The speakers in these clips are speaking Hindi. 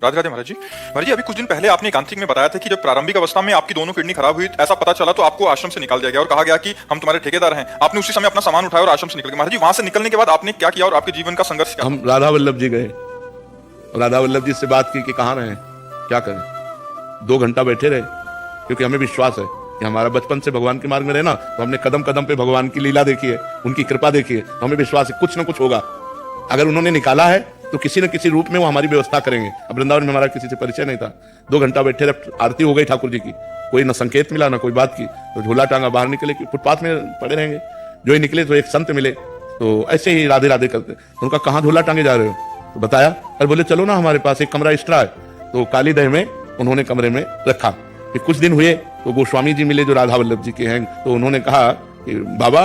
राधे राधे महाराज जी। महाराज जी, अभी कुछ दिन पहले आपने एकांतिक में बताया था कि जब प्रारंभिक अवस्था में आपकी दोनों किडनी खराब हुई, ऐसा पता चला तो आपको आश्रम से निकाल दिया गया और कहा गया कि हम तुम्हारे ठेकेदार हैं। आपने उसी समय अपना सामान उठाया और आश्रम से निकल गए। महाराज जी, वहां से निकलने के बाद आपने क्या किया और आपके जीवन का संघर्ष क्या? हम राधा वल्लभ जी गए, राधा वल्लभ जी से बात की कि कहाँ रहे, क्या करें। 2 घंटा बैठे रहे, क्योंकि हमें विश्वास है कि हमारा बचपन से भगवान के मार्ग में रहना, तो हमने कदम कदम पे भगवान की लीला देखी है, उनकी कृपा देखी है, तो हमें विश्वास है कुछ ना कुछ होगा। अगर उन्होंने निकाला है तो किसी न किसी रूप में वो हमारी व्यवस्था करेंगे। अब वृंदावन में हमारा किसी से परिचय नहीं था। 2 घंटा बैठे रहे, आरती हो गई ठाकुर जी की, कोई न संकेत मिला ना कोई बात की, तो झोला टांगा बाहर निकले कि फुटपाथ में पड़े रहेंगे। जो ही निकले तो एक संत मिले, तो ऐसे ही राधे राधे करते। तो उनका कहाँ झोला टांगे जा रहे हो, तो बताया। अरे बोले चलो ना, हमारे पास एक कमरा एक्स्ट्रा है। तो कालीदह में उन्होंने कमरे में रखा। फिर कुछ दिन हुए तो गोस्वामी जी मिले जो राधा वल्लभ जी के हैं। तो उन्होंने कहा कि बाबा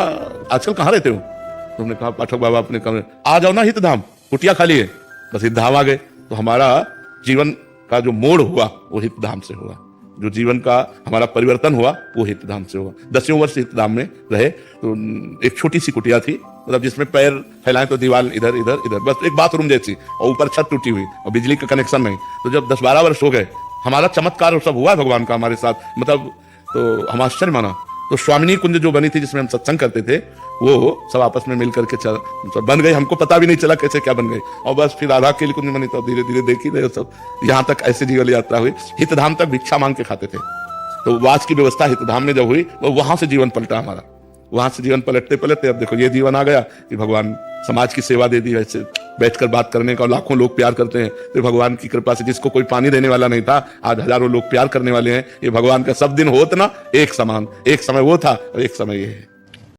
आजकल कहाँ रहते हो। तो हमने कहा पाठक बाबा अपने कमरे, आ जाओ ना हितधाम, कुटिया खाली है। बस हितधाम आ गए। तो हमारा जीवन का जो मोड़ हुआ वो हितधाम से हुआ, जो जीवन का हमारा परिवर्तन हुआ वो हितधाम से हुआ। 10 वर्ष हितधाम में रहे। तो एक छोटी सी कुटिया थी, मतलब जिसमें पैर फैलाएं तो दीवार इधर इधर इधर, बस एक बाथरूम जैसी, और ऊपर छत टूटी हुई और बिजली का कनेक्शन नहीं। तो जब 10-12 वर्ष हो गए, हमारा चमत्कार सब हुआ भगवान का हमारे साथ, मतलब तो हम आश्चर्य माना। तो स्वामिनी कुंज जो बनी थी जिसमें हम सत्संग करते थे, वो सब आपस में मिल करके बन गई। हमको पता भी नहीं चला कैसे क्या बन गई। और बस फिर राधा के लिए कुंज बनी, तो धीरे धीरे देखी रहे सब, यहाँ तक ऐसे जीवन यात्रा हुई। हितधाम तक भिक्षा मांग के खाते थे। तो वास की व्यवस्था हितधाम में जब हुई, वो वहां से जीवन पलटा हमारा। वहां से जीवन पलटते पलटते अब देखो ये जीवन आ गया कि भगवान समाज की सेवा दे दी। वैसे बैठकर बात करने का, लाखों लोग प्यार करते हैं। तो भगवान की कृपा से जिसको कोई पानी देने वाला नहीं था, आज हजारों लोग प्यार करने वाले हैं। ये भगवान का सब दिन होत ना एक समान, एक समय वो था और एक समय ये है।